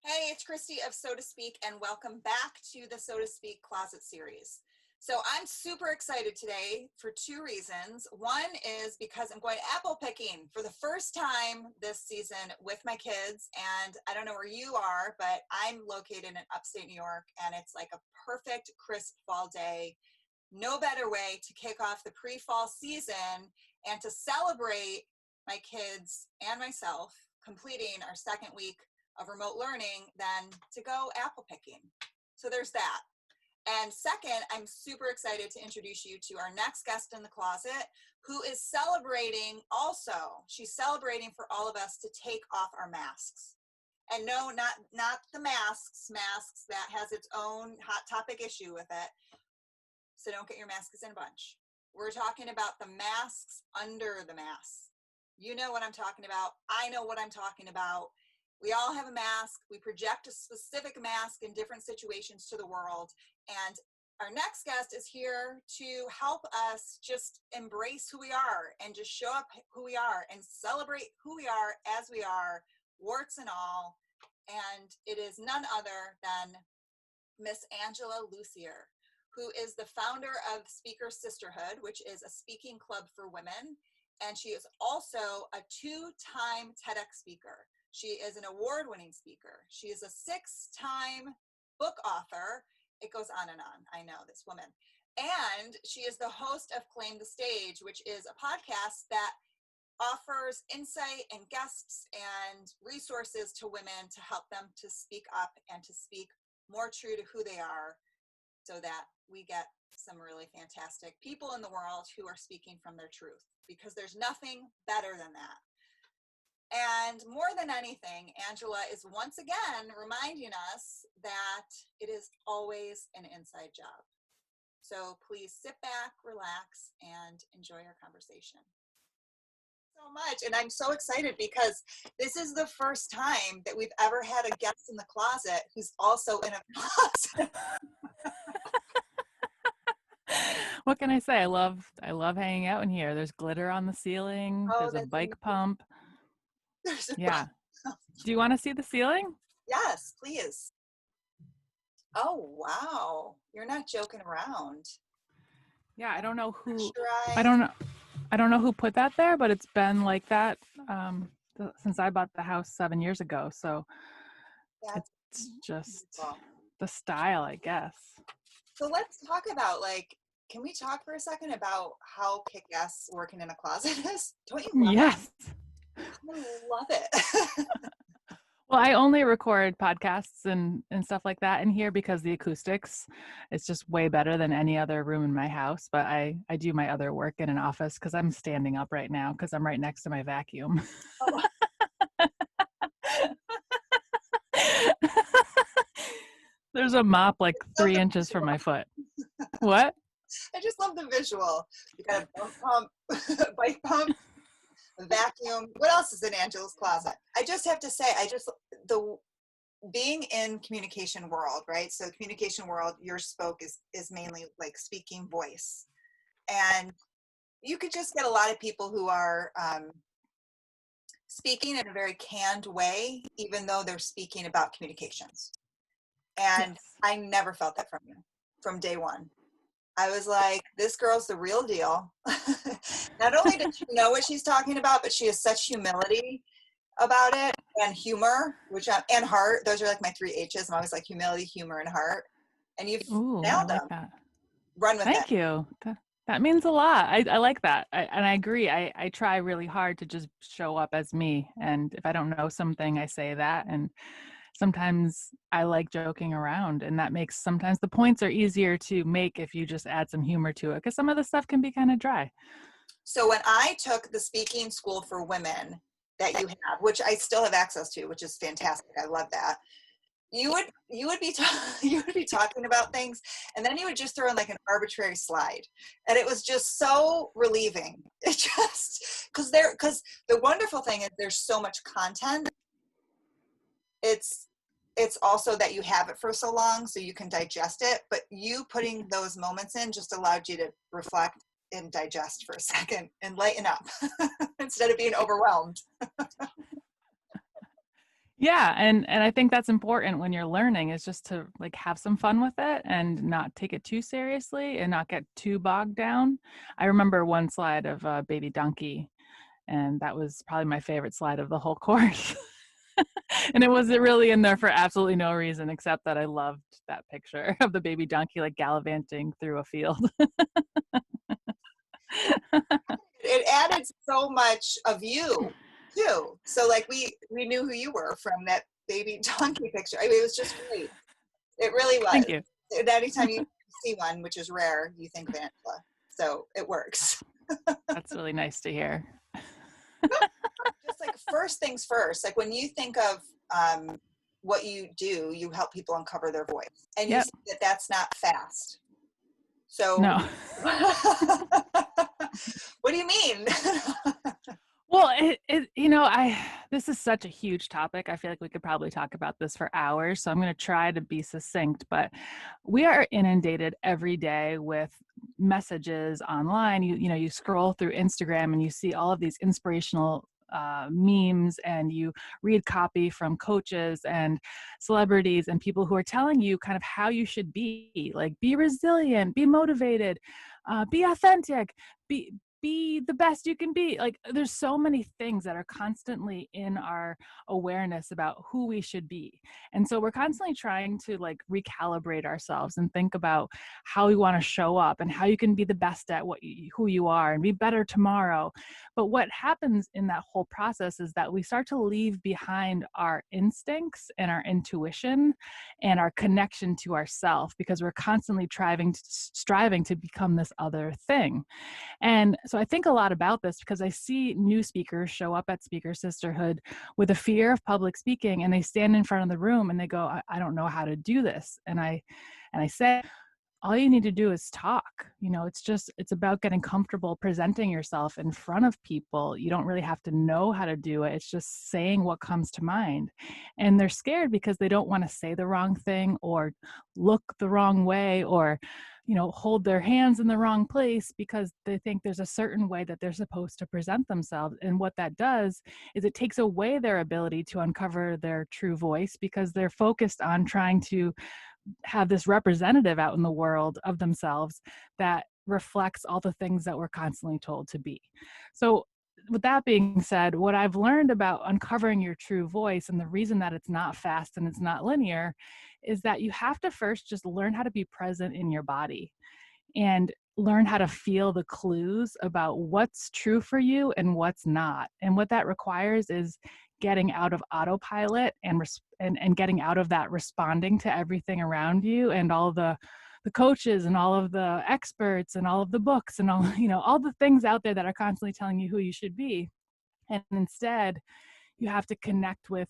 Hey, it's Christy of So to Speak, and welcome back to the So to Speak Closet series. So I'm super excited today for two reasons. One is because I'm going apple picking for the first time this season with my kids, and I don't know where you are, but I'm located in upstate New York, and it's like a perfect crisp fall day. No better way to kick off the pre-fall season and to celebrate my kids and myself completing our second week of remote learning than to go apple picking. So there's that. And second, I'm super excited to introduce you to our next guest in the closet, who is celebrating also. She's celebrating for all of us to take off our masks. And no, not the masks that has its own hot topic issue with it. So don't get your masks in a bunch. We're talking about the masks under the masks. You know what I'm talking about. I know what I'm talking about. We all have a mask. We project a specific mask in different situations to the world. And our next guest is here to help us just embrace who we are and just show up who we are and celebrate who we are as we are, warts and all. And it is none other than Miss Anglea Lussier, who is the founder of Speaker Sisterhood, which is a speaking club for women. And she is also a two-time TEDx speaker. She is an award-winning speaker. She is a 6-time book author. It goes on and on. I know this woman. And she is the host of Claim the Stage, which is a podcast that offers insight and guests and resources to women to help them to speak up and to speak more true to who they are, so that we get some really fantastic people in the world who are speaking from their truth, because there's nothing better than that. And more than anything, Anglea is once again reminding us that it is always an inside job. So please sit back, relax, and enjoy our conversation. So much. And I'm so excited because this is the first time that we've ever had a guest in the closet who's also in a closet. What can I say? I love hanging out in here. There's glitter on the ceiling. Oh, There's a that's bike amazing. pump. There's a Yeah. Do you want to see the ceiling? Yes, please. Oh, wow. You're not joking around. Yeah, I don't know who. Sure, I don't know who put that there, but it's been like that since I bought the house 7 years ago. So that's it's just beautiful. the style, I guess. So let's talk about, can we talk for a second about how kick-ass working in a closet is? Don't you love Yes. it? I love it. Well, I only record podcasts and stuff like that in here because the acoustics is just way better than any other room in my house. But I do my other work in an office because I'm standing up right now because I'm right next to my vacuum. Oh. There's a mop like 3 inches from my foot. What? I just love the visual. You got a bump pump, a bike pump, a vacuum. What else is in Angela's closet? I just have to say, being in communication world, right? So communication world, your spoke is mainly like speaking voice. And you could just get a lot of people who are speaking in a very canned way, even though they're speaking about communications. And Yes. I never felt that from you from day one. I was like, this girl's the real deal. Not only does she know what she's talking about, but she has such humility about it, and humor, and heart. Those are like my 3 H's. I'm always like humility, humor, and heart. And you've Ooh, I nailed like them. that. Run with Thank it. you. That means a lot. I like that. And I agree. I try really hard to just show up as me. And if I don't know something, I say that. And sometimes I like joking around. And that makes sometimes the points are easier to make if you just add some humor to it. Because some of the stuff can be kind of dry. So when I took the speaking school for women that you have, which I still have access to, which is fantastic. I love that. You would be talking about things, and then you would just throw in like an arbitrary slide, and it was just so relieving. It just because the wonderful thing is there's so much content. It's also that you have it for so long so you can digest it, but you putting those moments in just allowed you to reflect and digest for a second and lighten up instead of being overwhelmed. Yeah, and I think that's important when you're learning, is just to like have some fun with it and not take it too seriously and not get too bogged down. I remember one slide of a baby donkey, and that was probably my favorite slide of the whole course. And it wasn't really in there for absolutely no reason except that I loved that picture of the baby donkey like gallivanting through a field. It added so much of you too. So like we knew who you were from that baby donkey picture. I mean, it was just great. It really was. Thank you. And anytime you see one, which is rare, you think of Angela. So it works. That's really nice to hear. Just like first things first, like when you think of what you do, you help people uncover their voice. And you Yep. see that that's not fast. So No. what do you mean? Well, this is such a huge topic. I feel like we could probably talk about this for hours. So I'm going to try to be succinct, but we are inundated every day with messages online. You scroll through Instagram and you see all of these inspirational memes, and you read copy from coaches and celebrities and people who are telling you kind of how you should be, like be resilient, be motivated, be authentic, be the best you can be. Like there's so many things that are constantly in our awareness about who we should be. And so we're constantly trying to like recalibrate ourselves and think about how we want to show up and how you can be the best at who you are and be better tomorrow. But what happens in that whole process is that we start to leave behind our instincts and our intuition and our connection to ourself, because we're constantly striving to become this other thing. And so I think a lot about this because I see new speakers show up at Speaker Sisterhood with a fear of public speaking, and they stand in front of the room and they go, I don't know how to do this. And I say, all you need to do is talk. It's about getting comfortable presenting yourself in front of people. You don't really have to know how to do it. It's just saying what comes to mind. And they're scared because they don't want to say the wrong thing or look the wrong way, or hold their hands in the wrong place, because they think there's a certain way that they're supposed to present themselves. And what that does is it takes away their ability to uncover their true voice, because they're focused on trying to have this representative out in the world of themselves that reflects all the things that we're constantly told to be. So with that being said, what I've learned about uncovering your true voice, and the reason that it's not fast and it's not linear, is that you have to first just learn how to be present in your body and learn how to feel the clues about what's true for you and what's not. And what that requires is getting out of autopilot and getting out of that responding to everything around you and all the coaches and all of the experts and all of the books and all the things out there that are constantly telling you who you should be. And instead, you have to connect with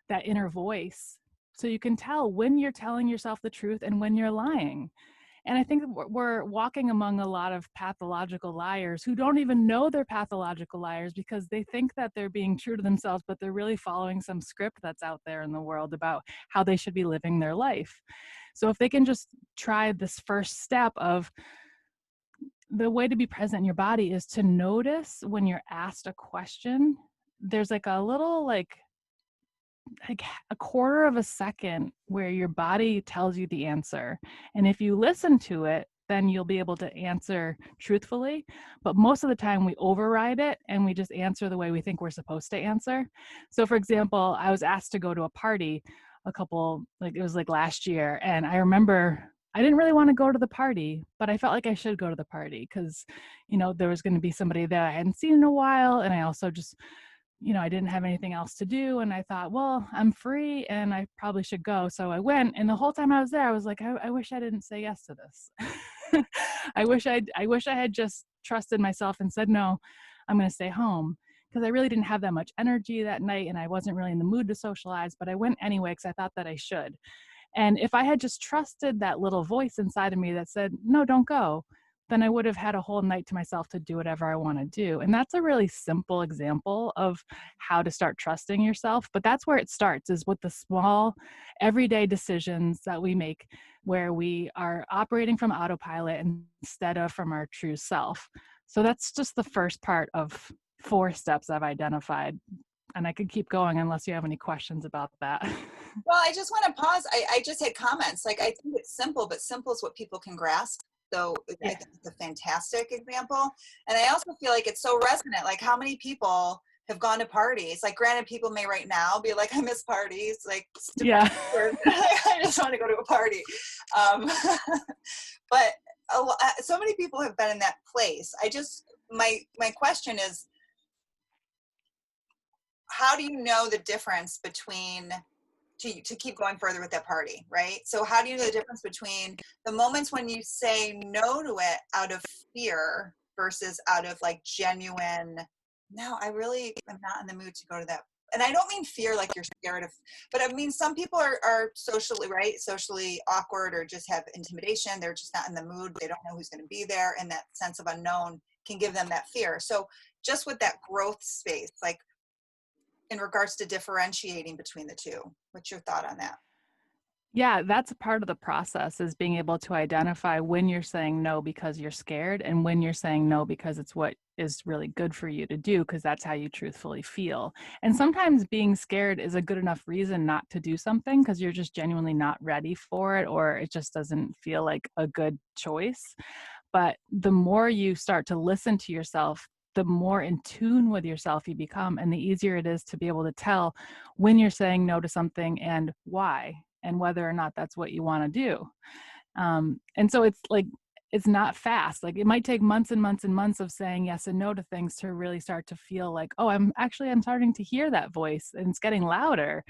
that inner voice so you can tell when you're telling yourself the truth and when you're lying. And I think we're walking among a lot of pathological liars who don't even know they're pathological liars, because they think that they're being true to themselves, but they're really following some script that's out there in the world about how they should be living their life. So if they can just try this first step of, the way to be present in your body is to notice when you're asked a question, there's like a little like a quarter of a second where your body tells you the answer. And if you listen to it, then you'll be able to answer truthfully. But most of the time we override it and we just answer the way we think we're supposed to answer. So for example, I was asked to go to a party it was like last year. And I remember I didn't really want to go to the party, but I felt like I should go to the party because, there was going to be somebody that I hadn't seen in a while. And I also just, I didn't have anything else to do. And I thought, well, I'm free and I probably should go. So I went. And the whole time I was there, I was like, I wish I didn't say yes to this. I wish I had just trusted myself and said, no, I'm going to stay home. Because I really didn't have that much energy that night and I wasn't really in the mood to socialize, but I went anyway because I thought that I should. And if I had just trusted that little voice inside of me that said, no, don't go, then I would have had a whole night to myself to do whatever I want to do. And that's a really simple example of how to start trusting yourself. But that's where it starts, is with the small everyday decisions that we make, where we are operating from autopilot instead of from our true self. So that's just the first part of 4 steps I've identified And I could keep going unless you have any questions about that. Well, I just want to pause. I just had comments. Like, I think it's simple, but simple is what people can grasp. So I Yeah. think it's a fantastic example. And I also feel like it's so resonant. Like, how many people have gone to parties? Like, granted, people may right now be like, I miss parties. Like, Yeah. I just want to go to a party. But so many people have been in that place. My question is, how do you know the difference between, to keep going further with that party, right? So how do you know the difference between the moments when you say no to it out of fear versus out of like genuine, no, I really am not in the mood to go to that. And I don't mean fear like you're scared of, but I mean, some people are socially, right? Socially awkward or just have intimidation. They're just not in the mood. They don't know who's going to be there. And that sense of unknown can give them that fear. So just with that growth space, like, in regards to differentiating between the two, what's your thought on that? Yeah, that's a part of the process, is being able to identify when you're saying no because you're scared and when you're saying no because it's what is really good for you to do, because that's how you truthfully feel. And sometimes being scared is a good enough reason not to do something because you're just genuinely not ready for it, or it just doesn't feel like a good choice. But the more you start to listen to yourself, the more in tune with yourself you become, and the easier it is to be able to tell when you're saying no to something and why, and whether or not that's what you want to do. And so it's like, it's not fast. Like, it might take months and months and months of saying yes and no to things to really start to feel like, oh, I'm starting to hear that voice and it's getting louder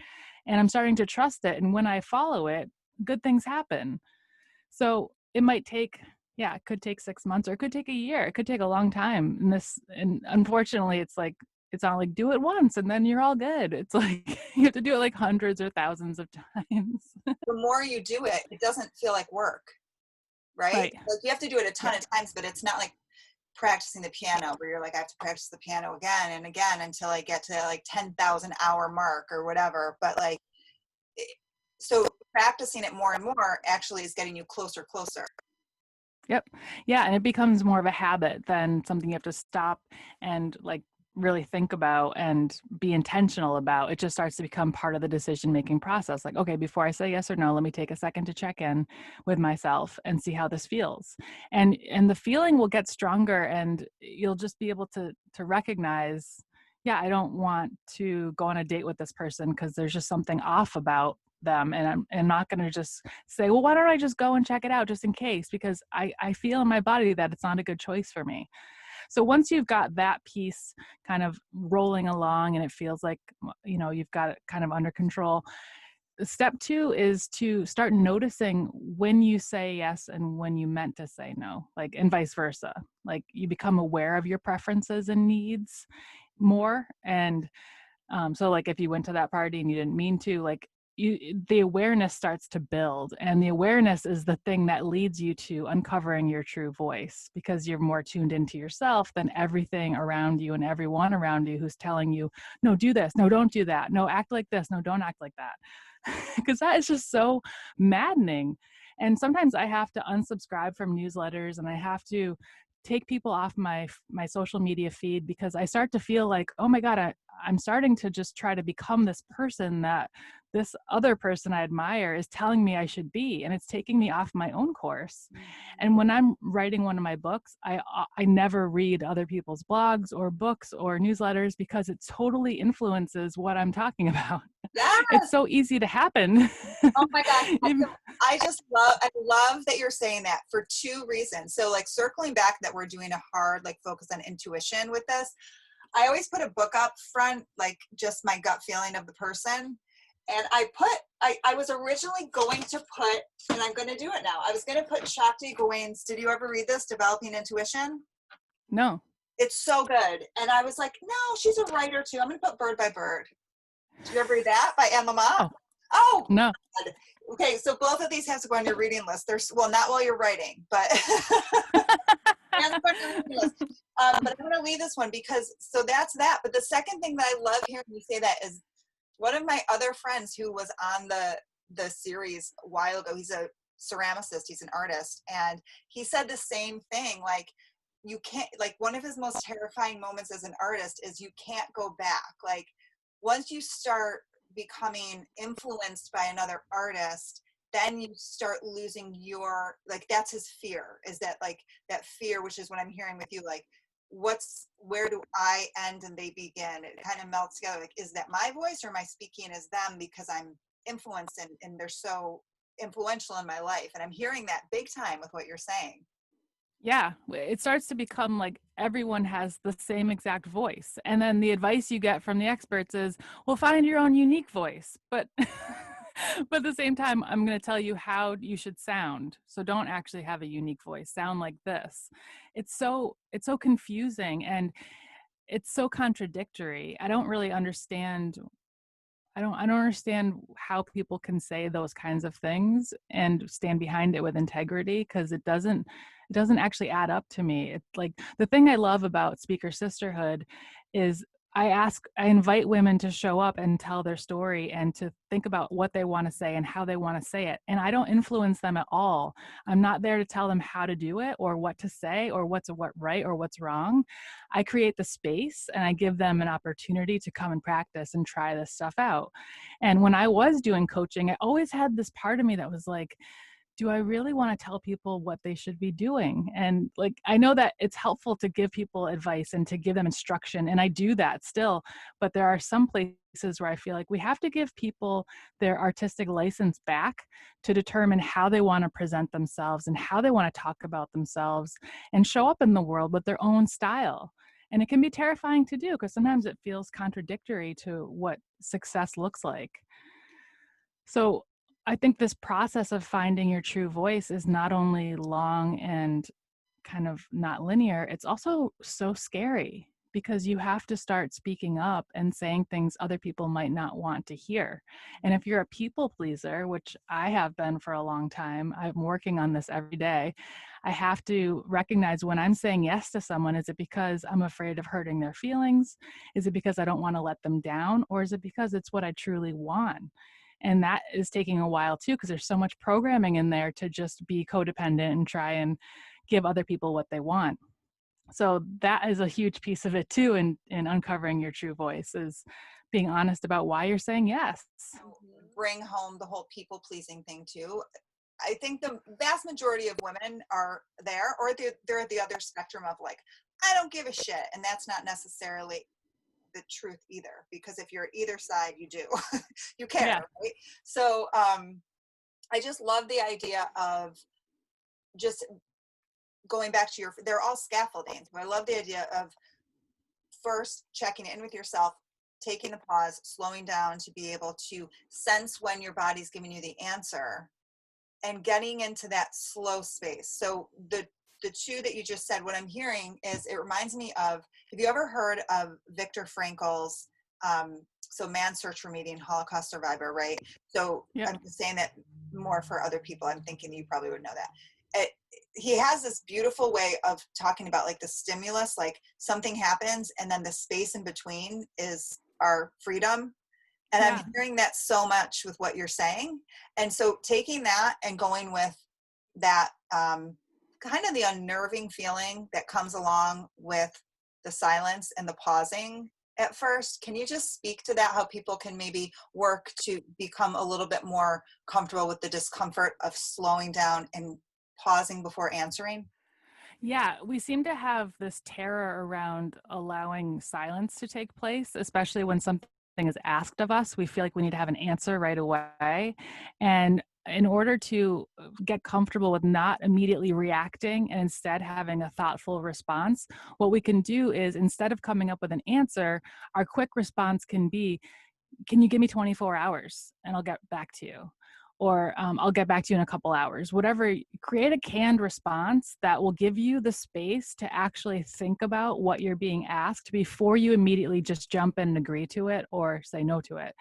and I'm starting to trust it. And when I follow it, good things happen. So it might take, yeah, it could take 6 months or it could take a year. It could take a long time. And unfortunately, it's not like do it once and then you're all good. It's like you have to do it like hundreds or thousands of times. The more you do it, it doesn't feel like work, right? Right. Like, you have to do it a ton Yeah. of times, but it's not like practicing the piano where you're like, I have to practice the piano again and again until I get to like 10,000 hour mark or whatever. But like, so practicing it more and more actually is getting you closer. Yep. Yeah. And it becomes more of a habit than something you have to stop and like really think about and be intentional about. It just starts to become part of the decision-making process. Like, okay, before I say yes or no, let me take a second to check in with myself and see how this feels. And the feeling will get stronger, and you'll just be able to recognize, yeah, I don't want to go on a date with this person because there's just something off about them. And I'm not going to just say, well, why don't I just go and check it out just in case, because I feel in my body that it's not a good choice for me. So once you've got that piece kind of rolling along and it feels like, you've got it kind of under control, step 2 is to start noticing when you say yes and when you meant to say no, like, and vice versa. Like, you become aware of your preferences and needs more. And so like, if you went to that party and you didn't mean to, like, the awareness starts to build, and the awareness is the thing that leads you to uncovering your true voice, because you're more tuned into yourself than everything around you and everyone around you who's telling you, no, do this, no, don't do that, no, act like this, no, don't act like that. Because that is just so maddening. And sometimes I have to unsubscribe from newsletters, and I have to take people off my social media feed, because I start to feel like, oh my God, I'm starting to just try to become this person that this other person I admire is telling me I should be, and it's taking me off my own course. And when I'm writing one of my books, I never read other people's blogs or books or newsletters, because it totally influences what I'm talking about. Yes. It's so easy to happen. Oh my gosh. I love that you're saying that for 2 reasons. So like, circling back that we're doing a hard like focus on intuition with this, I always put a book up front, like just my gut feeling of the person. And I was originally going to put, and I'm going to do it now, I was going to put Shakti Gawain's, did you ever read this, Developing Intuition? No. It's so good. And I was like, no, she's a writer too. I'm going to put Bird by Bird. Did you ever read that by Emma Mott? Oh, no. God. Okay, so both of these have to go on your reading list. There's, well, not while you're writing, but but I'm going to leave this one because, so that's that. But the second thing that I love hearing you say that is, one of my other friends who was on the series a while ago, he's a ceramicist, he's an artist, and he said the same thing. Like, you can't, like, one of his most terrifying moments as an artist is you can't go back. Like, once you start becoming influenced by another artist, then you start losing your, like, that's his fear, is that, like, that fear, which is what I'm hearing with you, like, where do I end and they begin? It kind of melts together. Like, is that my voice, or am I speaking as them because I'm influenced and they're so influential in my life? And I'm hearing that big time with what you're saying. Yeah, it starts to become like everyone has the same exact voice. And then the advice you get from the experts is, well, find your own unique voice. But but at the same time, I'm going to tell you how you should sound. So don't actually have a unique voice. Sound like this. It's so confusing, and it's so contradictory. I don't understand how people can say those kinds of things and stand behind it with integrity, because it doesn't actually add up to me. It's like, the thing I love about Speaker Sisterhood is I invite women to show up and tell their story and to think about what they want to say and how they want to say it. And I don't influence them at all. I'm not there to tell them how to do it or what to say or what's right or what's wrong. I create the space and I give them an opportunity to come and practice and try this stuff out. And when I was doing coaching, I always had this part of me that was like, do I really want to tell people what they should be doing? And like, I know that it's helpful to give people advice and to give them instruction, and I do that still, but there are some places where I feel like we have to give people their artistic license back to determine how they want to present themselves and how they want to talk about themselves and show up in the world with their own style. And it can be terrifying to do, because sometimes it feels contradictory to what success looks like. So I think this process of finding your true voice is not only long and kind of not linear, it's also so scary, because you have to start speaking up and saying things other people might not want to hear. And if you're a people pleaser, which I have been for a long time, I'm working on this every day. I have to recognize when I'm saying yes to someone, is it because I'm afraid of hurting their feelings? Is it because I don't want to let them down? Or is it because it's what I truly want? And that is taking a while too, because there's so much programming in there to just be codependent and try and give other people what they want. So that is a huge piece of it too, in uncovering your true voice, is being honest about why you're saying yes. Bring home the whole people pleasing thing too. I think the vast majority of women are there, or they're at the other spectrum of, like, I don't give a shit. And that's not necessarily the truth either, because if you're either side, you do. You care, Yeah. right? So I just love the idea of just going back to they're all scaffolding. So I love the idea of first checking in with yourself, taking the pause, slowing down to be able to sense when your body's giving you the answer, and getting into that slow space. So the two that you just said, what I'm hearing is, it reminds me of, have you ever heard of Viktor Frankl's, so Man's Search for Meaning, Holocaust survivor, right? So Yep. I'm just saying that more for other people. I'm thinking you probably would know that. He has this beautiful way of talking about, like, the stimulus, like something happens and then the space in between is our freedom. And Yeah. I'm hearing that so much with what you're saying. And so taking that and going with that, kind of the unnerving feeling that comes along with the silence and the pausing at first. Can you just speak to that, how people can maybe work to become a little bit more comfortable with the discomfort of slowing down and pausing before answering? Yeah, we seem to have this terror around allowing silence to take place, especially when something is asked of us. We feel like we need to have an answer right away. And in order to get comfortable with not immediately reacting and instead having a thoughtful response, what we can do is, instead of coming up with an answer, our quick response can be, can you give me 24 hours and I'll get back to you? Or I'll get back to you in a couple hours. Whatever, create a canned response that will give you the space to actually think about what you're being asked before you immediately just jump in and agree to it or say no to it.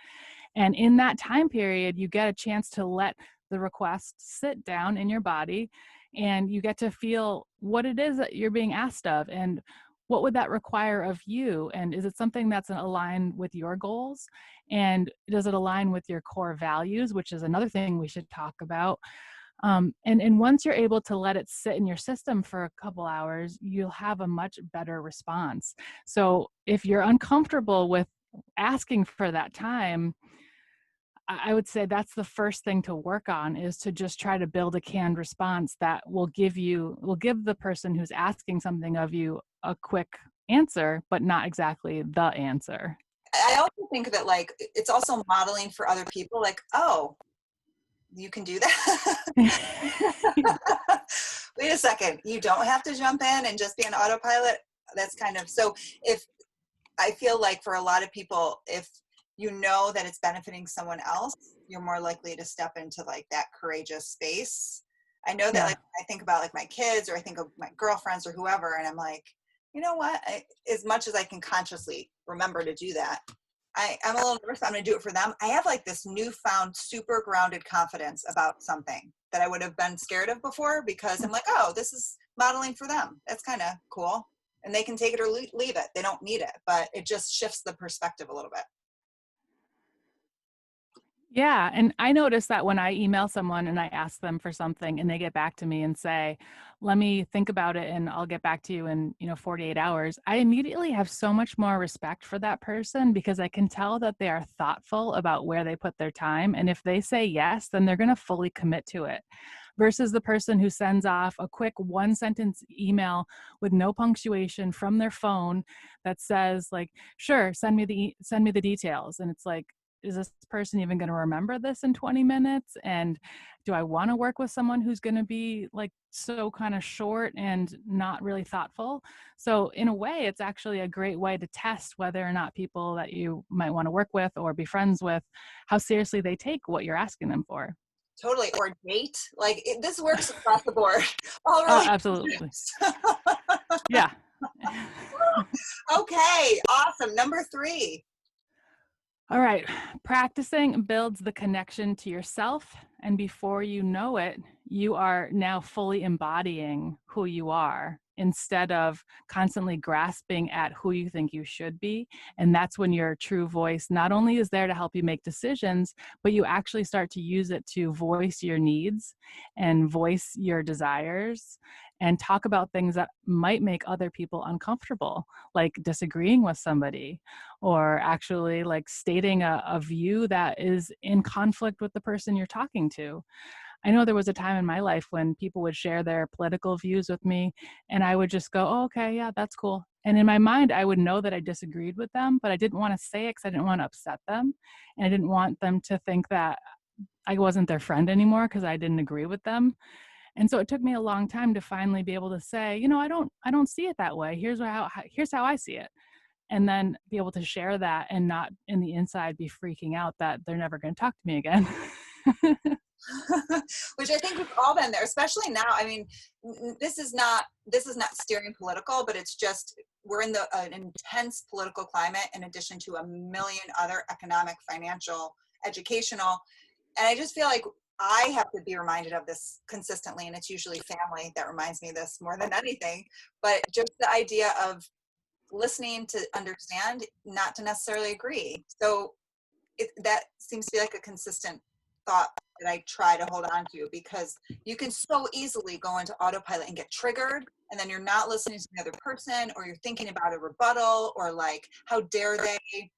And in that time period, you get a chance to let the request sit down in your body, and you get to feel what it is that you're being asked of, and what would that require of you? And is it something that's aligned with your goals? And does it align with your core values, which is another thing we should talk about? And once you're able to let it sit in your system for a couple hours, you'll have a much better response. So if you're uncomfortable with asking for that time, I would say that's the first thing to work on, is to just try to build a canned response that will give the person who's asking something of you a quick answer, but not exactly the answer. I also think of it like it's also modeling for other people, like, oh, you can do that. Wait a second, you don't have to jump in and just be an autopilot. That's kind of, so if I feel like for a lot of people, if you know that it's benefiting someone else, you're more likely to step into like that courageous space. I know that, Yeah. like, I think about like my kids, or I think of my girlfriends or whoever, and I'm like, you know what? As much as I can consciously remember to do that, I'm a little nervous. I'm going to do it for them. I have like this newfound super grounded confidence about something that I would have been scared of before, because I'm like, oh, this is modeling for them. That's kind of cool. And they can take it or leave it. They don't need it, but it just shifts the perspective a little bit. Yeah. And I notice that when I email someone and I ask them for something and they get back to me and say, let me think about it and I'll get back to you in, 48 hours, I immediately have so much more respect for that person, because I can tell that they are thoughtful about where they put their time. And if they say yes, then they're going to fully commit to it. Versus the person who sends off a quick one sentence email with no punctuation from their phone that says like, sure, send me the details. And it's like, is this person even going to remember this in 20 minutes? And do I want to work with someone who's going to be like so kind of short and not really thoughtful? So in a way, it's actually a great way to test whether or not people that you might want to work with or be friends with, how seriously they take what you're asking them for. Totally. Or date. Like this works across the board. All Oh, absolutely. relationships. Yeah. Okay. Awesome. Number 3. All right. Practicing builds the connection to yourself. And before you know it, you are now fully embodying who you are instead of constantly grasping at who you think you should be. And that's when your true voice not only is there to help you make decisions, but you actually start to use it to voice your needs and voice your desires and talk about things that might make other people uncomfortable, like disagreeing with somebody, or actually like stating a view that is in conflict with the person you're talking to. I know there was a time in my life when people would share their political views with me and I would just go, oh, okay, yeah, that's cool. And in my mind, I would know that I disagreed with them, but I didn't want to say it because I didn't want to upset them. And I didn't want them to think that I wasn't their friend anymore because I didn't agree with them. And so it took me a long time to finally be able to say, I don't see it that way. Here's how I see it. And then be able to share that and not in the inside be freaking out that they're never going to talk to me again. Which I think we've all been there, especially now. I mean, this is not steering political, but it's just we're in an intense political climate in addition to a million other economic, financial, educational. And I just feel like I have to be reminded of this consistently, and it's usually family that reminds me of this more than anything. But just the idea of listening to understand, not to necessarily agree. So that seems to be like a consistent thought that I try to hold on to, because you can so easily go into autopilot and get triggered, and then you're not listening to the other person, or you're thinking about a rebuttal, or like, how dare they,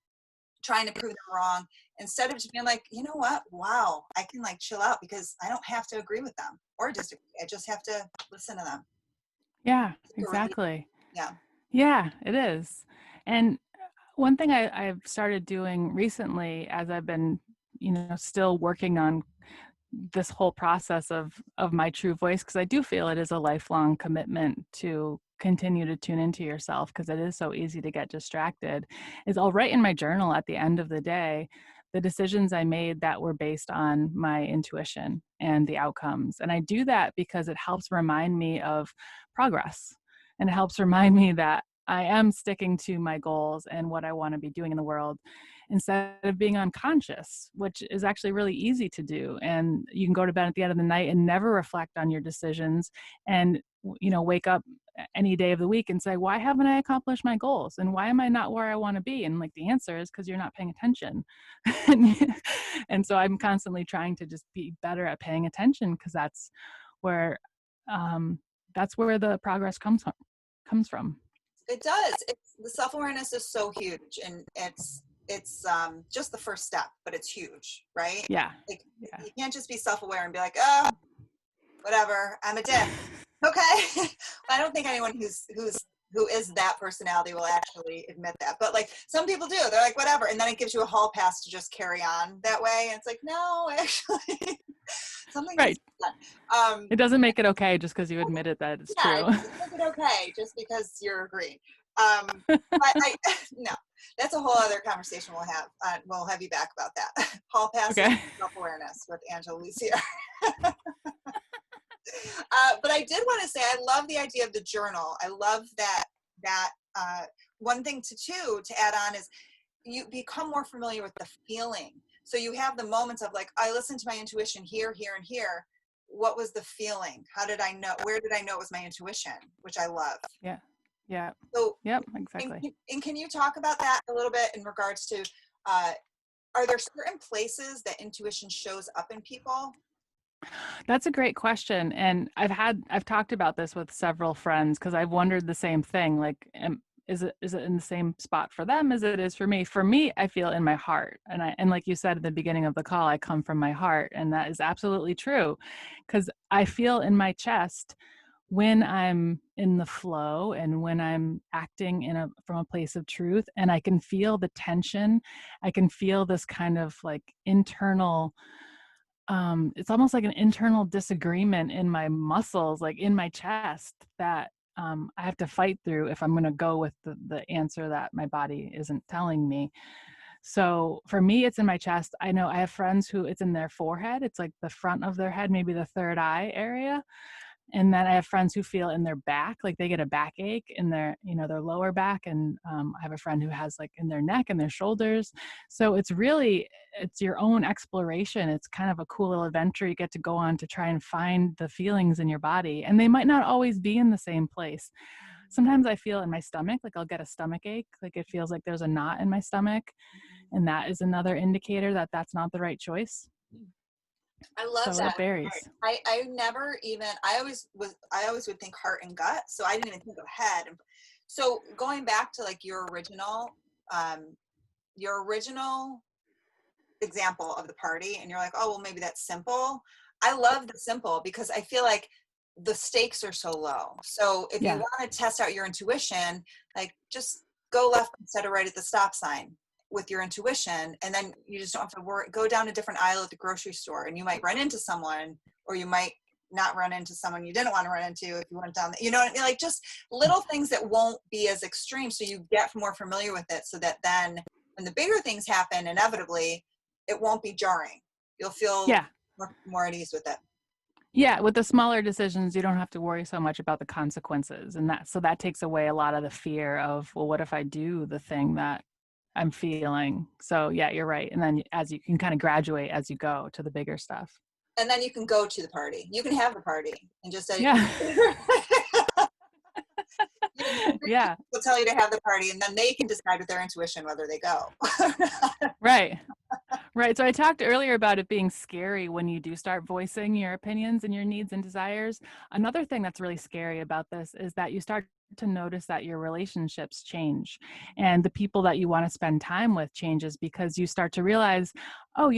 trying to prove them wrong, instead of just being like, you know what, wow, I can like chill out because I don't have to agree with them or disagree. I just have to listen to them. Yeah, exactly. Yeah. Yeah, it is. And one thing I've started doing recently, as I've been, still working on this whole process of my true voice, because I do feel it is a lifelong commitment to continue to tune into yourself, because it is so easy to get distracted, is I'll write in my journal at the end of the day the decisions I made that were based on my intuition and the outcomes. And I do that because it helps remind me of progress, and it helps remind me that I am sticking to my goals and what I want to be doing in the world, instead of being unconscious, which is actually really easy to do. And you can go to bed at the end of the night and never reflect on your decisions, and wake up any day of the week and say, why haven't I accomplished my goals? And why am I not where I want to be? And like, the answer is because you're not paying attention. And so I'm constantly trying to just be better at paying attention, because where that's where the progress comes from. It does. The self-awareness is so huge, and it's just the first step, but it's huge, right? Yeah. Like, Yeah. you can't just be self-aware and be like, oh, whatever, I'm a dick. Okay. I don't think anyone who is that personality will actually admit that. But like some people do. They're like, whatever. And then it gives you a hall pass to just carry on that way. And it's like, no, actually something needs Right. to be done. It doesn't make it okay just because you admitted that it's Yeah, it true. doesn't make it okay just because you're agreeing. But no, that's a whole other conversation we'll have. We'll have you back about that. Hall passes Okay. self-awareness with Anglea Lussier. But I did want to say, I love the idea of the journal. I love that one thing to add on is you become more familiar with the feeling. So you have the moments of like, I listened to my intuition here, here, and here. What was the feeling? How did I know? Where did I know it was my intuition? Which I love. Yeah. Yeah. So, Yep. Exactly. and can you talk about that a little bit in regards to, are there certain places that intuition shows up in people? That's a great question. And I've talked about this with several friends because I've wondered the same thing. Like, is it in the same spot for them as it is for me? For me, I feel in my heart. And like you said at the beginning of the call, I come from my heart. And that is absolutely true. Because I feel in my chest when I'm in the flow and when I'm acting from a place of truth, and I can feel the tension. I can feel this kind of like internal, it's almost like an internal disagreement in my muscles, like in my chest, that I have to fight through if I'm going to go with the answer that my body isn't telling me. So for me, it's in my chest. I know I have friends who it's in their forehead. It's like the front of their head, maybe the third eye area. And then I have friends who feel in their back, like they get a backache in their, their lower back. And I have a friend who has like in their neck and their shoulders. So it's your own exploration. It's kind of a cool little adventure you get to go on to try and find the feelings in your body. And they might not always be in the same place. Sometimes I feel in my stomach, like I'll get a stomach ache, like it feels like there's a knot in my stomach. And that is another indicator that that's not the right choice. I love So that. it varies. I never even, I always would think heart and gut. So I didn't even think of head. So going back to like your original example of the party, and you're like, oh, well, maybe that's simple. I love the simple because I feel like the stakes are so low. So if you Yeah. want to test out your intuition, like just go left instead of right at the stop sign with your intuition, and then you just don't have to worry. Go down a different aisle at the grocery store, and you might run into someone, or you might not run into someone you didn't want to run into if you went down. You know what I mean? Like just little things that won't be as extreme, so you get more familiar with it, so that then when the bigger things happen, inevitably, it won't be jarring. You'll feel Yeah. more at ease with it. Yeah, with the smaller decisions, you don't have to worry so much about the consequences. And that takes away a lot of the fear of, well, what if I do the thing that I'm feeling? So yeah, you're right. And then as you can kind of graduate as you go to the bigger stuff. And then you can go to the party. You can have the party and just say, Yeah. Yeah. will tell you to have the party, and then they can decide with their intuition whether they go. Right. Right. So I talked earlier about it being scary when you do start voicing your opinions and your needs and desires. Another thing that's really scary about this is that you start to notice that your relationships change and the people that you want to spend time with changes, because you start to realize, oh,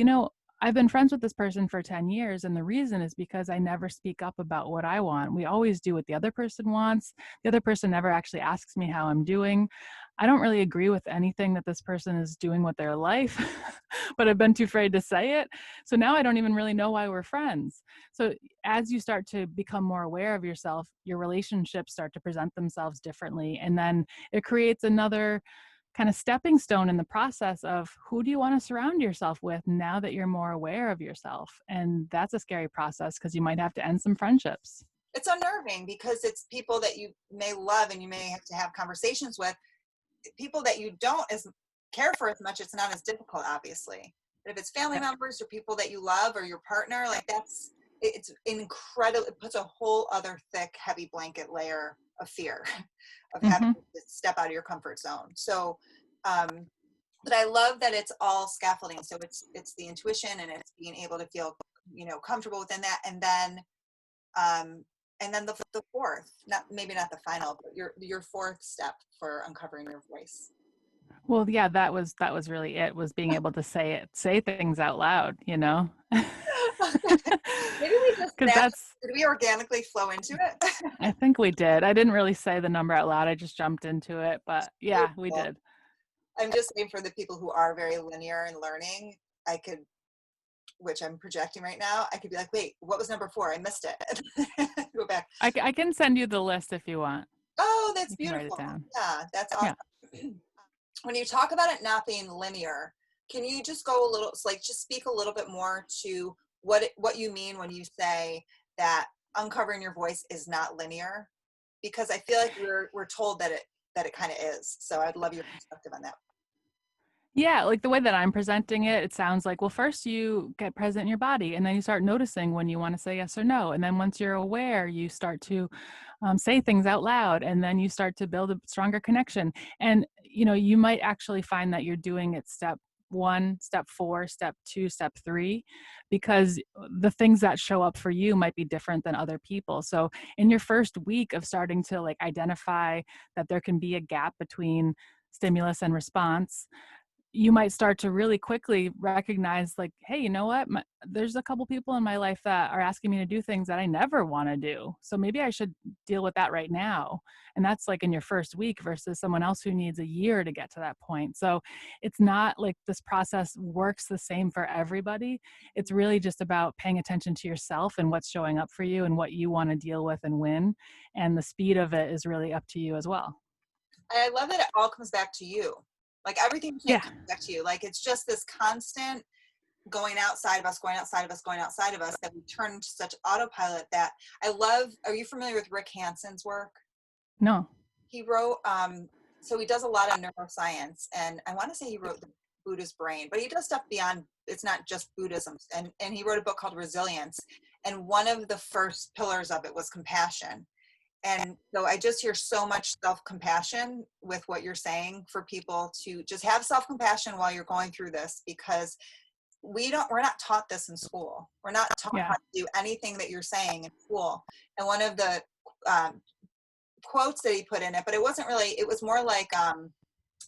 I've been friends with this person for 10 years. And the reason is because I never speak up about what I want. We always do what the other person wants. The other person never actually asks me how I'm doing. I don't really agree with anything that this person is doing with their life, but I've been too afraid to say it. So now I don't even really know why we're friends. So as you start to become more aware of yourself, your relationships start to present themselves differently. And then it creates another kind of stepping stone in the process of who do you want to surround yourself with now that you're more aware of yourself. And that's a scary process because you might have to end some friendships. It's unnerving because it's people that you may love and you may have to have conversations with. People that you don't care for as much, it's not as difficult, obviously. But if it's family members or people that you love or your partner, like it's incredible. It puts a whole other thick, heavy blanket layer of fear of having to step out of your comfort zone. So, but I love that it's all scaffolding. So it's the intuition, and it's being able to feel, comfortable within that. And then the fourth, maybe not the final, but your fourth step for uncovering your voice. Well, yeah, that was really it, was being able to say things out loud, you know? Maybe we just Because naturally, that's, did we organically flow into it? I think we did. I didn't really say the number out loud. I just jumped into it, but yeah, we Cool. did. I'm just saying for the people who are very linear in learning, I could, which I'm projecting right now, I could be like, wait, what was number 4? I missed it. Go back. I can send you the list if you want. Oh, that's You can write it beautiful. down. Yeah, that's Yeah. awesome. When you talk about it not being linear, can you just go a little, like, just speak a little bit more to what you mean when you say that uncovering your voice is not linear? Because I feel like we're told that it kind of is. So I'd love your perspective on that. Yeah, like the way that I'm presenting it, it sounds like, well, first you get present in your body, and then you start noticing when you want to say yes or no. And then once you're aware, you start to say things out loud, and then you start to build a stronger connection. And, you might actually find that you're doing it step 1, step 4, step 2, step 3, because the things that show up for you might be different than other people. So in your first week of starting to like identify that there can be a gap between stimulus and response, you might start to really quickly recognize, like, hey, you know what, there's a couple people in my life that are asking me to do things that I never want to do, so maybe I should deal with that right now. And that's like in your first week versus someone else who needs a year to get to that point. So it's not like this process works the same for everybody. It's really just about paying attention to yourself and what's showing up for you and what you want to deal with and when, and the speed of it is really up to you as well. I love that it all comes back to you. Like everything you say Yeah. comes back to you. Like it's just this constant going outside of us, going outside of us, going outside of us, that we turn into such autopilot that I love. Are you familiar with Rick Hanson's work? No. He wrote, so he does a lot of neuroscience, and I want to say he wrote the Buddha's Brain, but he does stuff beyond, it's not just Buddhism. And he wrote a book called Resilience. And one of the first pillars of it was compassion. And so I just hear so much self-compassion with what you're saying for people to just have self-compassion while you're going through this, because we're not taught this in school. We're not taught Yeah. how to do anything that you're saying in school. And one of the quotes that he put in it, but it wasn't really, it was more like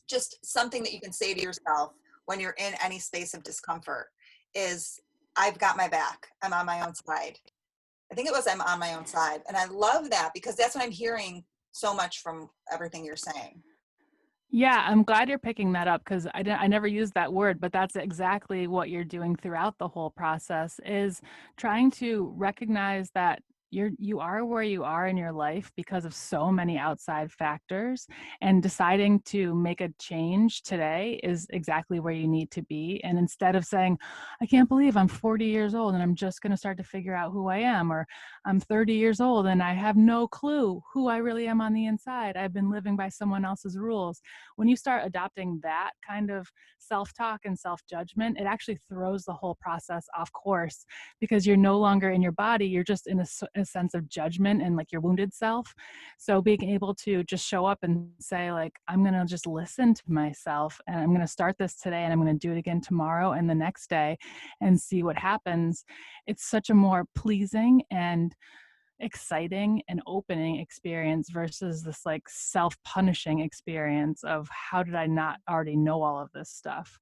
just something that you can say to yourself when you're in any space of discomfort is, I've got my back. I'm on my own side. I think it was, I'm on my own side. And I love that because that's what I'm hearing so much from everything you're saying. Yeah, I'm glad you're picking that up, because I never used that word, but that's exactly what you're doing throughout the whole process, is trying to recognize that you are where you are in your life because of so many outside factors, and deciding to make a change today is exactly where you need to be. And instead of saying, I can't believe I'm 40 years old and I'm just going to start to figure out who I am, or I'm 30 years old and I have no clue who I really am on the inside, I've been living by someone else's rules. When you start adopting that kind of self-talk and self-judgment, it actually throws the whole process off course, because you're no longer in your body, you're just in a sense of judgment and like your wounded self. So being able to just show up and say, like, I'm going to just listen to myself, and I'm going to start this today, and I'm going to do it again tomorrow and the next day, and see what happens. It's such a more pleasing and exciting and opening experience versus this like self-punishing experience of, how did I not already know all of this stuff,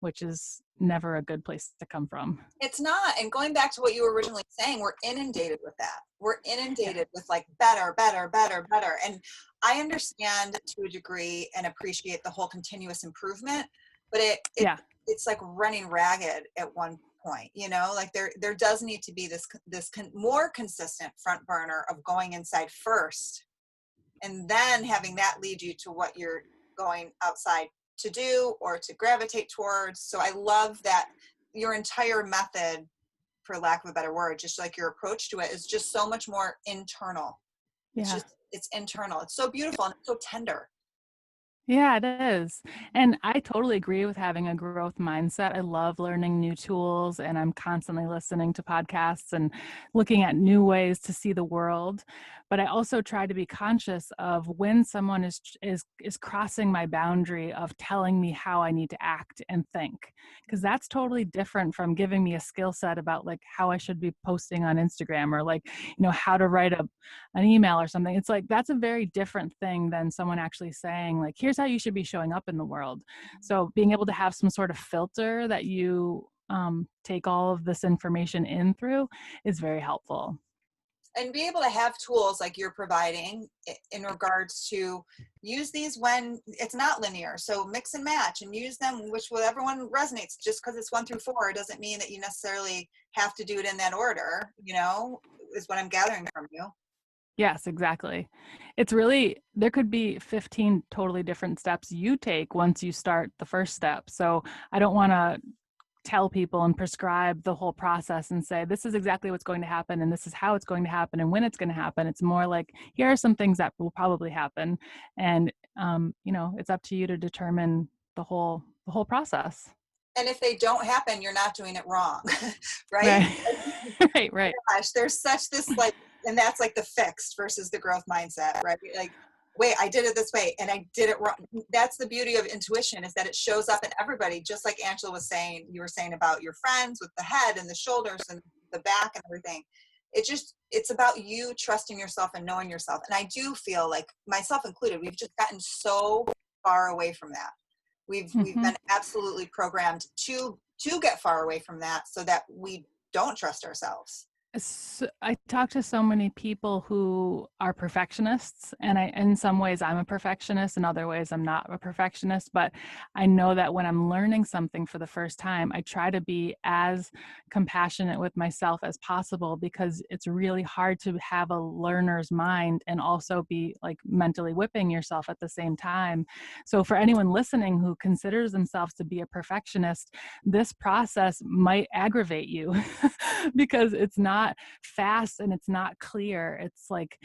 which is never a good place to come from. It's not. And going back to what you were originally saying, we're inundated with that. We're inundated Yeah. with like better, better, better, better. And I understand to a degree and appreciate the whole continuous improvement, but Yeah. it's like running ragged at one point, like there does need to be this more consistent front burner of going inside first, and then having that lead you to what you're going outside to do or to gravitate towards. So I love that your entire method, for lack of a better word, just like your approach to it, is just so much more internal. Yeah. It's internal. It's so beautiful and it's so tender. Yeah, it is. And I totally agree with having a growth mindset. I love learning new tools, and I'm constantly listening to podcasts and looking at new ways to see the world. but I also try to be conscious of when someone is crossing my boundary of telling me how I need to act and think, because that's totally different from giving me a skill set about like how I should be posting on Instagram, or like, how to write an email or something. It's like, that's a very different thing than someone actually saying like, here's how you should be showing up in the world. So being able to have some sort of filter that you take all of this information in through is very helpful. And be able to have tools like you're providing in regards to use these when it's not linear. So mix and match and use them whichever one resonates. Just because it's 1 through 4 doesn't mean that you necessarily have to do it in that order, is what I'm gathering from you. Yes, exactly. It's really, there could be 15 totally different steps you take once you start the first step. So I don't want to tell people and prescribe the whole process and say, this is exactly what's going to happen and this is how it's going to happen and when it's going to happen. It's more like, here are some things that will probably happen. And, it's up to you to determine the whole process. And if they don't happen, you're not doing it wrong, right? Right. Right. Gosh, there's such this and that's like the fixed versus the growth mindset, right? Like, wait, I did it this way and I did it wrong. That's the beauty of intuition, is that it shows up in everybody. Just like Angela was saying, you were saying about your friends with the head and the shoulders and the back and everything. It's about you trusting yourself and knowing yourself. And I do feel like, myself included, we've just gotten so far away from that. We've been absolutely programmed to get far away from that so that we don't trust ourselves. So I talk to so many people who are perfectionists, and in some ways I'm a perfectionist, in other ways I'm not a perfectionist, but I know that when I'm learning something for the first time, I try to be as compassionate with myself as possible, because it's really hard to have a learner's mind and also be like mentally whipping yourself at the same time. So for anyone listening who considers themselves to be a perfectionist, this process might aggravate you because it's not fast and it's not clear. It's like,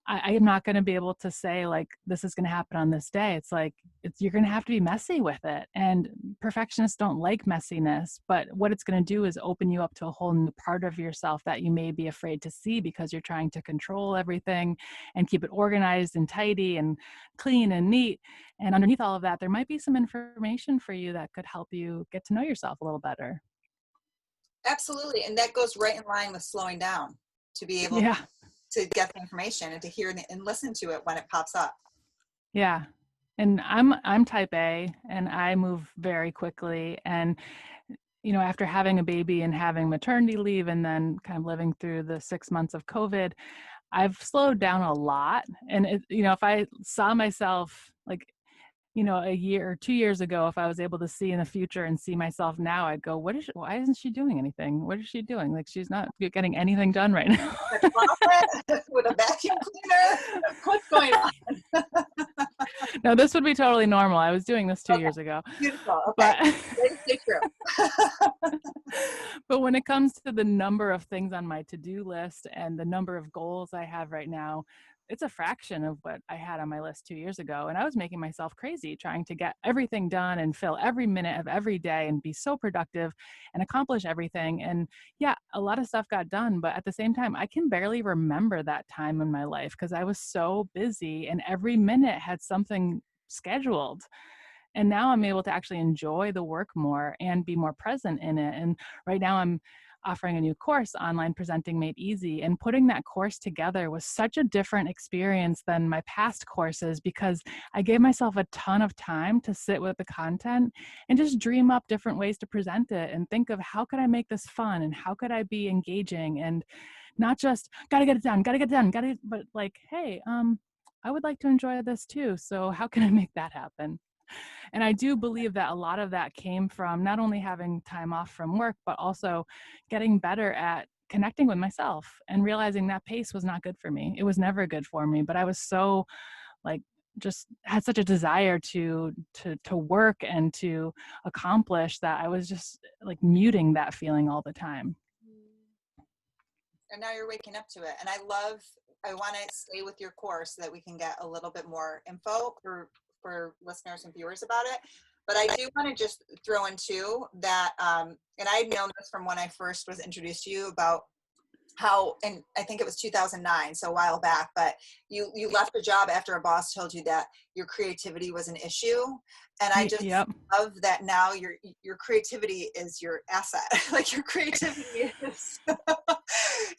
I am not going to be able to say like, this is going to happen on this day. It's like, you're going to have to be messy with it. And perfectionists don't like messiness, but what it's going to do is open you up to a whole new part of yourself that you may be afraid to see, because you're trying to control everything and keep it organized and tidy and clean and neat. And underneath all of that, there might be some information for you that could help you get to know yourself a little better. Absolutely. And that goes right in line with slowing down, to be able to get the information and to hear and listen to it when it pops up. Yeah. And I'm type A, and I move very quickly. And, after having a baby and having maternity leave and then kind of living through the 6 months of COVID, I've slowed down a lot. And if I saw myself like, a year or 2 years ago, if I was able to see in the future and see myself now, I'd go, why isn't she doing anything? What is she doing? Like, she's not getting anything done right now. With a vacuum cleaner? What's going on? No, this would be totally normal. I was doing this 2 years ago. Beautiful. Okay. But when it comes to the number of things on my to-do list and the number of goals I have right now, it's a fraction of what I had on my list 2 years ago. And I was making myself crazy trying to get everything done and fill every minute of every day and be so productive and accomplish everything. And yeah, a lot of stuff got done, but at the same time, I can barely remember that time in my life because I was so busy and every minute had something scheduled. And now I'm able to actually enjoy the work more and be more present in it. And right now I'm offering a new course, Online Presenting Made Easy. And putting that course together was such a different experience than my past courses, because I gave myself a ton of time to sit with the content and just dream up different ways to present it and think of how could I make this fun and how could I be engaging, and not just gotta get it done, but like, hey, I would like to enjoy this too. So how can I make that happen? And I do believe that a lot of that came from not only having time off from work, but also getting better at connecting with myself and realizing that pace was not good for me. It was never good for me, but I was so like, just had such a desire to work and to accomplish that I was just like muting that feeling all the time. And now you're waking up to it. And I want to stay with your course so that we can get a little bit more info for listeners and viewers about it. But I do want to just throw in too that, and I had known this from when I first was introduced to you about how, and I think it was 2009, so a while back, but you left a job after a boss told you that your creativity was an issue. And I just Yep. love that now your creativity is your asset. Like your creativity is,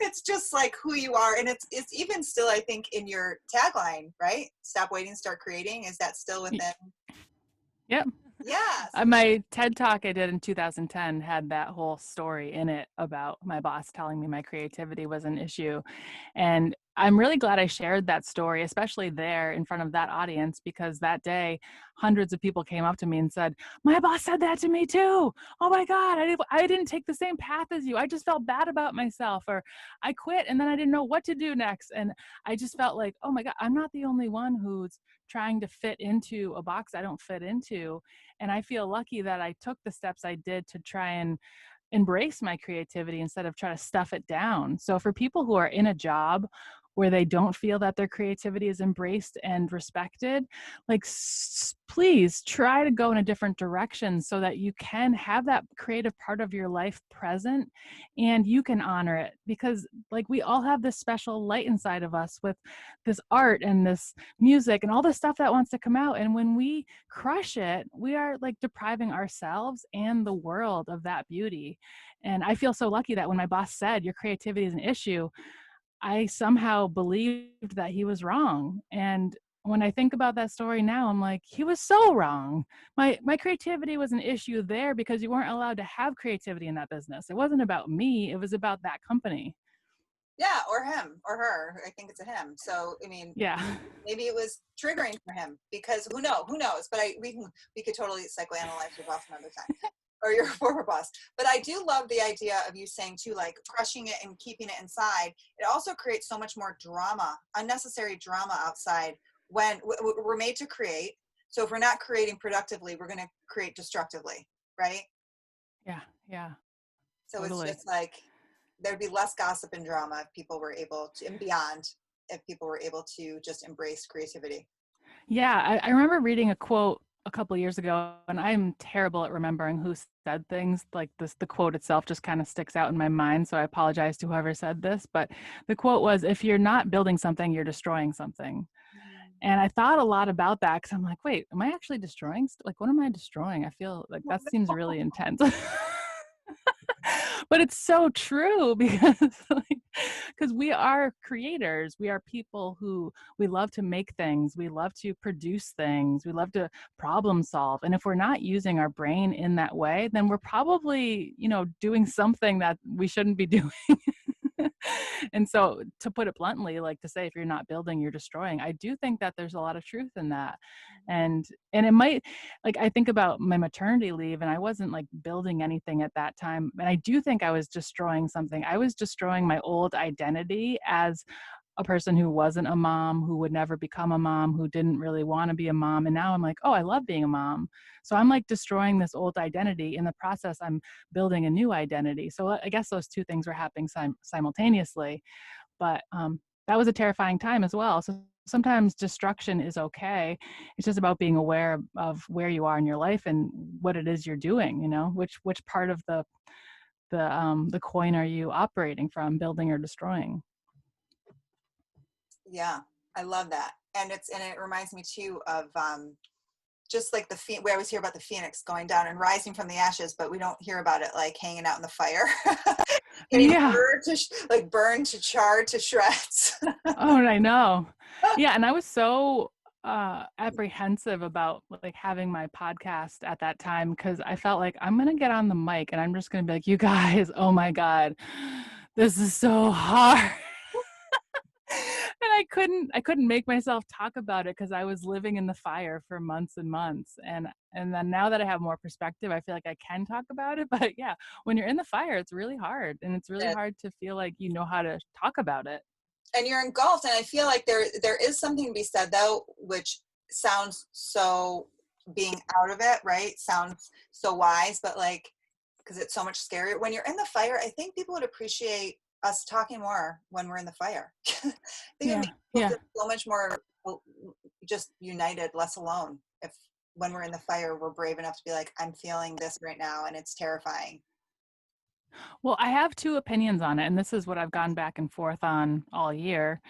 it's just like who you are. And it's even still, I think, in your tagline, right? Stop waiting, start creating. Is that still within? Yep. Yeah. My TED Talk I did in 2010 had that whole story in it about my boss telling me my creativity was an issue. And I'm really glad I shared that story, especially there in front of that audience, because that day, hundreds of people came up to me and said, my boss said that to me too. Oh my God, I didn't take the same path as you. I just felt bad about myself, or I quit and then I didn't know what to do next. And I just felt like, oh my God, I'm not the only one who's trying to fit into a box I don't fit into. And I feel lucky that I took the steps I did to try and embrace my creativity instead of try to stuff it down. So for people who are in a job where they don't feel that their creativity is embraced and respected, like please try to go in a different direction so that you can have that creative part of your life present and you can honor it, because like we all have this special light inside of us with this art and this music and all this stuff that wants to come out, and when we crush it, we are like depriving ourselves and the world of that beauty. And I feel so lucky that when my boss said your creativity is an issue, I somehow believed that he was wrong. And when I think about that story now, I'm like, he was so wrong. My creativity was an issue there because you weren't allowed to have creativity in that business. It wasn't about me, it was about that company. Yeah, or him or her. I think it's a him. So I mean, Yeah. maybe it was triggering for him, because who knows? But we could totally psychoanalyze your boss another time, or your former boss. But I do love the idea of you saying too, like crushing it and keeping it inside. It also creates so much more drama, unnecessary drama outside when we're made to create. So if we're not creating productively, we're going to create destructively, right? Yeah. Yeah. So it's Totally. just like there'd be less gossip and drama if people were able to, and beyond, if people were able to just embrace creativity. Yeah, I remember reading a quote a couple of years ago, and I'm terrible at remembering who said things like this. The quote itself just kind of sticks out in my mind, so I apologize to whoever said this. But the quote was, "If you're not building something, you're destroying something." And I thought a lot about that because I'm like, wait, am I actually destroying? Like, what am I destroying? I feel like that seems really intense. But it's so true because like, because we are creators, we are people who, we love to make things, we love to produce things, we love to problem solve, and if we're not using our brain in that way, then we're probably, you know, doing something that we shouldn't be doing. And so to put it bluntly, like to say if you're not building, you're destroying, I do think that there's a lot of truth in that. And it might, like I think about my maternity leave and I wasn't like building anything at that time, and I do think I was destroying something. I was destroying my old identity as a person who wasn't a mom, who would never become a mom, who didn't really want to be a mom. And now I'm like, oh, I love being a mom. So I'm like destroying this old identity. In the process, I'm building a new identity. So I guess those two things were happening simultaneously. But that was a terrifying time as well. So sometimes destruction is okay. It's just about being aware of where you are in your life and what it is you're doing, you know, which part of the coin are you operating from, building or destroying? Yeah, I love that. And it reminds me too of just like we always hear about the phoenix going down and rising from the ashes, but we don't hear about it like hanging out in the fire, getting Yeah. burned like burned to charred to shreds. Oh, I know. Yeah, and I was so apprehensive about like having my podcast at that time because I felt like I'm gonna get on the mic and I'm just gonna be like, you guys, oh my God, this is so hard. And I couldn't make myself talk about it because I was living in the fire for months and months. And then now that I have more perspective, I feel like I can talk about it. But yeah, when you're in the fire, it's really hard. And it's really hard to feel like you know how to talk about it. And you're engulfed. And I feel like there is something to be said though, which sounds so, being out of it, right? Sounds so wise, but like, because it's so much scarier when you're in the fire. I think people would appreciate us talking more when we're in the fire. I think it Yeah. makes people Yeah. feel so much more just united, less alone. If when we're in the fire, we're brave enough to be like, I'm feeling this right now and it's terrifying. Well, I have two opinions on it, and this is what I've gone back and forth on all year.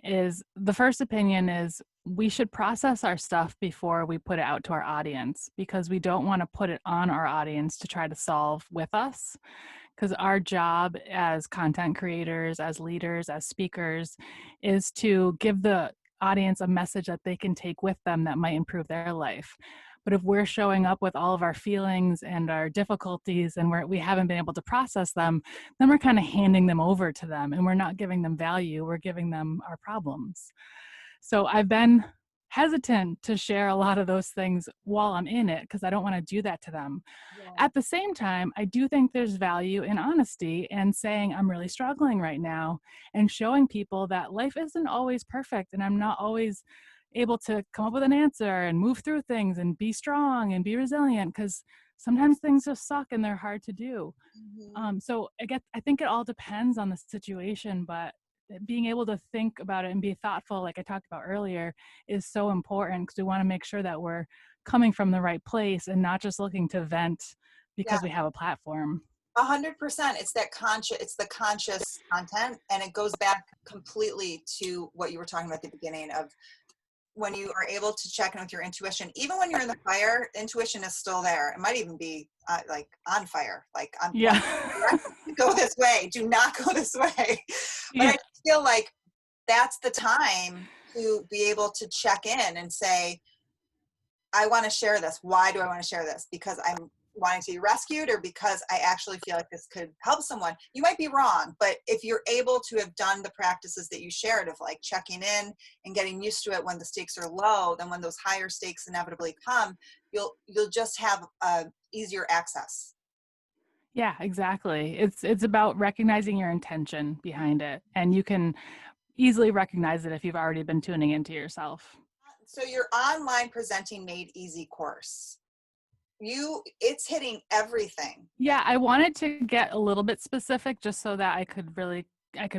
Is the first opinion is we should process our stuff before we put it out to our audience, because we don't want to put it on our audience to try to solve with us. Because our job as content creators, as leaders, as speakers, is to give the audience a message that they can take with them that might improve their life. But if we're showing up with all of our feelings and our difficulties and we haven't been able to process them, then we're kind of handing them over to them and we're not giving them value, we're giving them our problems. So I've been hesitant to share a lot of those things while I'm in it because I don't want to do that to them. Yeah. At the same time, I do think there's value in honesty and saying I'm really struggling right now and showing people that life isn't always perfect and I'm not always able to come up with an answer and move through things and be strong and be resilient, because sometimes things just suck and they're hard to do. Mm-hmm. So I think it all depends on the situation, but being able to think about it and be thoughtful, like I talked about earlier, is so important because we want to make sure that we're coming from the right place and not just looking to vent Yeah, because we have a platform. 100%. It's the conscious content. And it goes back completely to what you were talking about at the beginning of when you are able to check in with your intuition. Even when you're in the fire, intuition is still there. It might even be like on fire, like I'm Yeah. go this way, do not go this way. But Yeah. I feel like that's the time to be able to check in and say, I want to share this. Why do I want to share this? Because I'm wanting to be rescued, or because I actually feel like this could help someone? You might be wrong, but if you're able to have done the practices that you shared of like checking in and getting used to it when the stakes are low, then when those higher stakes inevitably come, you'll just have easier access. Yeah, exactly. It's about recognizing your intention behind it, and you can easily recognize it if you've already been tuning into yourself. So your online presenting made easy course, it's hitting everything. Yeah, I wanted to get a little bit specific just so that I could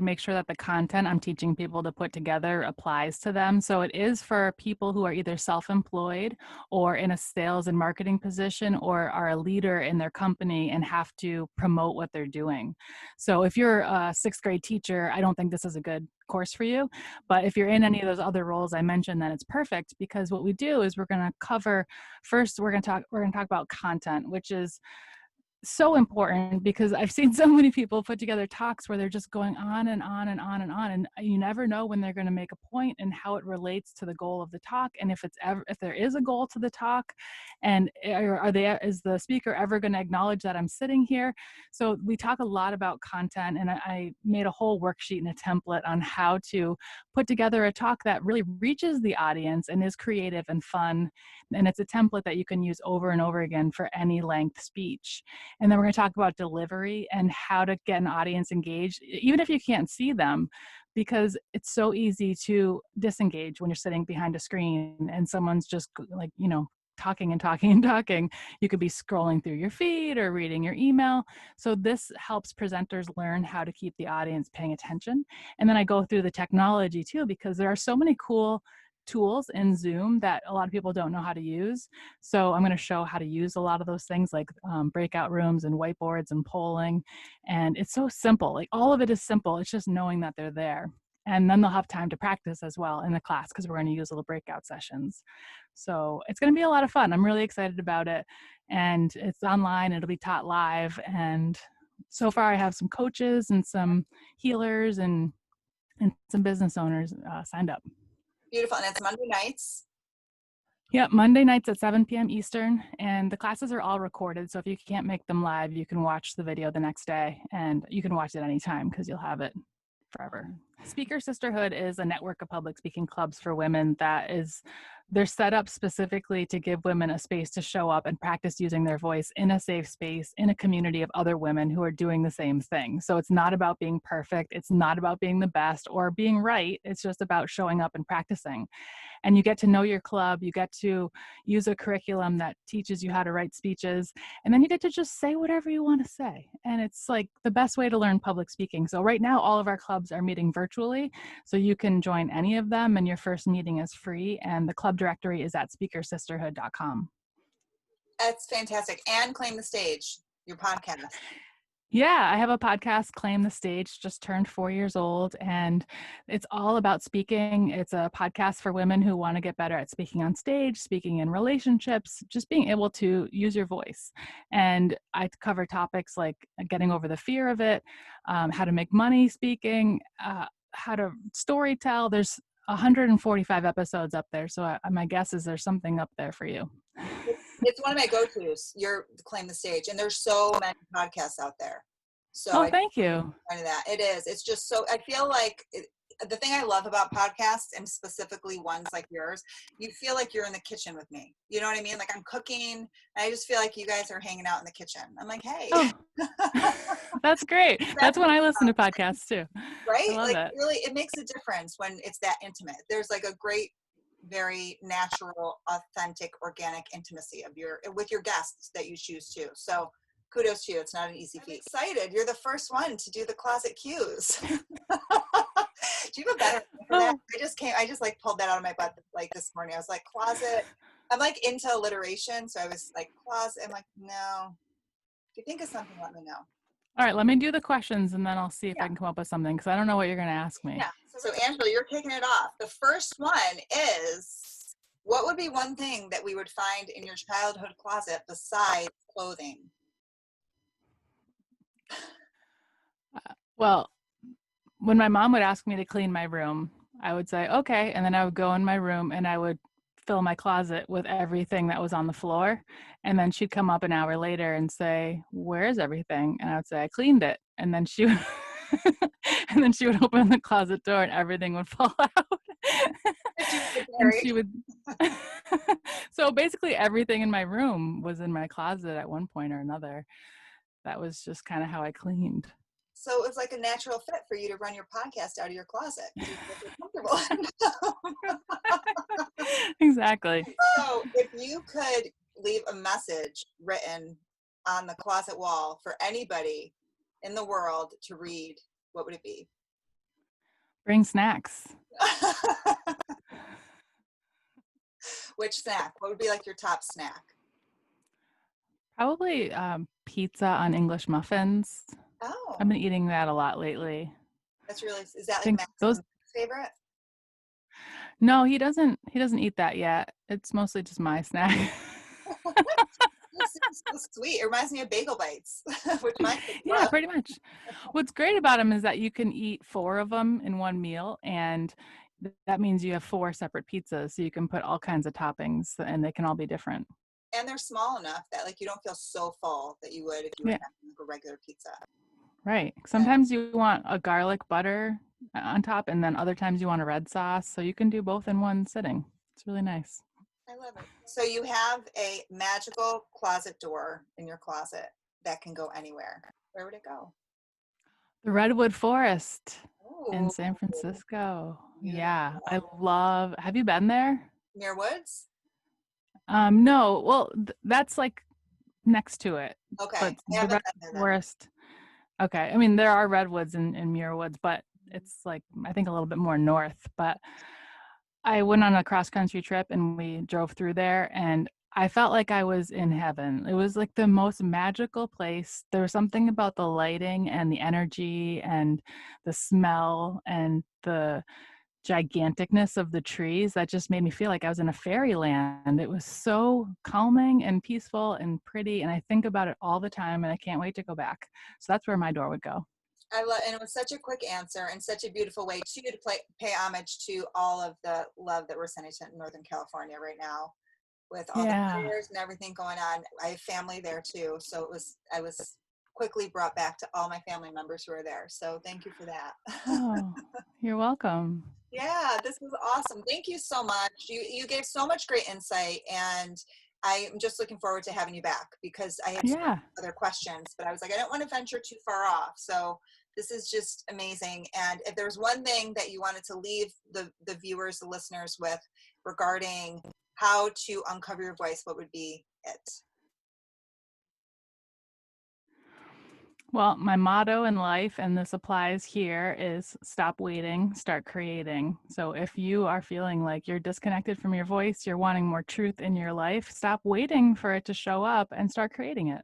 make sure that the content I'm teaching people to put together applies to them. So it is for people who are either self-employed or in a sales and marketing position or are a leader in their company and have to promote what they're doing. So if you're a sixth grade teacher, I don't think this is a good course for you. But if you're in any of those other roles I mentioned, then it's perfect, because what we do is we're going to cover first, we're going to talk about content, which is so important because I've seen so many people put together talks where they're just going on and on and on and on, and you never know when they're going to make a point and how it relates to the goal of the talk, and if there is a goal to the talk, and is the speaker ever going to acknowledge that I'm sitting here? So we talk a lot about content, and I made a whole worksheet and a template on how to put together a talk that really reaches the audience and is creative and fun, and it's a template that you can use over and over again for any length speech. And then we're going to talk about delivery and how to get an audience engaged, even if you can't see them, because it's so easy to disengage when you're sitting behind a screen and someone's just like, talking and talking and talking. You could be scrolling through your feed or reading your email. So this helps presenters learn how to keep the audience paying attention. And then I go through the technology too, because there are so many cool tools in Zoom that a lot of people don't know how to use. So I'm going to show how to use a lot of those things, like breakout rooms and whiteboards and polling. And it's so simple. Like all of it is simple. It's just knowing that they're there. And then they'll have time to practice as well in the class because we're going to use little breakout sessions. So it's going to be a lot of fun. I'm really excited about it. And it's online. It'll be taught live. And so far I have some coaches and some healers and some business owners signed up. Beautiful. And it's Monday nights. Yep, Monday nights at 7 p.m. Eastern, and the classes are all recorded. So if you can't make them live, you can watch the video the next day, and you can watch it anytime because you'll have it forever. Speaker Sisterhood is a network of public speaking clubs for women they're set up specifically to give women a space to show up and practice using their voice in a safe space in a community of other women who are doing the same thing. So it's not about being perfect. It's not about being the best or being right. It's just about showing up and practicing. And you get to know your club. You get to use a curriculum that teaches you how to write speeches. And then you get to just say whatever you want to say. And it's like the best way to learn public speaking. So right now, all of our clubs are meeting virtually. So you can join any of them, and your first meeting is free. And the club directory is at speakersisterhood.com. That's fantastic. And Claim the Stage, your podcast. Yeah, I have a podcast, Claim the Stage, just turned 4 years old, and it's all about speaking. It's a podcast for women who want to get better at speaking on stage, speaking in relationships, just being able to use your voice. And I cover topics like getting over the fear of it, how to make money speaking, how to story tell. There's 145 episodes up there, so my guess is there's something up there for you. It's one of my go-tos, your Claim the Stage, and there's so many podcasts out there. So Oh, I thank you. find that it is. It's just so, I feel like the thing I love about podcasts, and specifically ones like yours, you feel like you're in the kitchen with me. You know what I mean? Like I'm cooking, and I just feel like you guys are hanging out in the kitchen. I'm like, hey. Oh, that's great. That's when I listen to podcasts too. I Right? love Like it. really, it makes a difference when it's that intimate. There's like a great, very natural, authentic, organic intimacy of with your guests that you choose to. So kudos to you. It's not an easy feat. I'm excited. You're the first one to do the closet cues. Do you have a better name for that? I just like pulled that out of my butt like this morning. I was like, closet. I'm like into alliteration. So I was like, closet. I'm like, no. If you think of something, let me know. All right, let me do the questions and then I'll see if Yeah. I can come up with something because I don't know what you're going to ask me. Yeah. So Angela, you're kicking it off. The first one is, what would be one thing that we would find in your childhood closet besides clothing? Well, when my mom would ask me to clean my room, I would say, okay. And then I would go in my room and I would fill my closet with everything that was on the floor. And then she'd come up an hour later and say, where's everything? And I would say, I cleaned it. And then she would, and then she would open the closet door and everything would fall out. And she would, so basically everything in my room was in my closet at one point or another. That was just kind of how I cleaned. So it was like a natural fit for you to run your podcast out of your closet. Comfortable. Exactly. So if you could leave a message written on the closet wall for anybody in the world to read, what would it be? Bring snacks. Which snack? What would be like your top snack? Probably pizza on English muffins. Oh, I've been eating that a lot lately. that's really, is that I like think those. Max's favorite? No, he doesn't eat that yet. It's mostly just my snack. It's so sweet. It reminds me of bagel bites, which mine Yeah, love. pretty much. What's great about them is that you can eat 4 of them in one meal, and that means you have 4 separate pizzas, so you can put all kinds of toppings, and they can all be different. And they're small enough that like you don't feel so full that you would if you were having like a regular pizza. Right. Sometimes you want a garlic butter on top, and then other times you want a red sauce, so you can do both in one sitting. It's really nice. I love it. So you have a magical closet door in your closet that can go anywhere. Where would it go? The Redwood Forest in Ooh, San Francisco. beautiful. Yeah, have you been there? Near woods? No. Well, that's like next to it. Okay. But I the haven't Redwood been there then. Forest. Okay. I mean, there are redwoods in Muir Woods, but it's like, I think a little bit more north. But I went on a cross country trip and we drove through there and I felt like I was in heaven. It was like the most magical place. There was something about the lighting and the energy and the smell and the giganticness of the trees that just made me feel like I was in a fairyland. It was so calming and peaceful and pretty. And I think about it all the time and I can't wait to go back. So that's where my door would go. I love, and it was such a quick answer and such a beautiful way too to pay homage to all of the love that we're sending to Northern California right now, with all the fires and everything going on. I have family there too, so I was quickly brought back to all my family members who are there. So thank you for that. Oh, you're welcome. Yeah, this was awesome. Thank you so much. You gave so much great insight, and I'm just looking forward to having you back because I had some other questions, but I was like, I don't want to venture too far off. So this is just amazing. And if there's one thing that you wanted to leave the viewers, the listeners with regarding how to uncover your voice, what would be it? Well, my motto in life, and this applies here, is stop waiting, start creating. So if you are feeling like you're disconnected from your voice, you're wanting more truth in your life, stop waiting for it to show up and start creating it.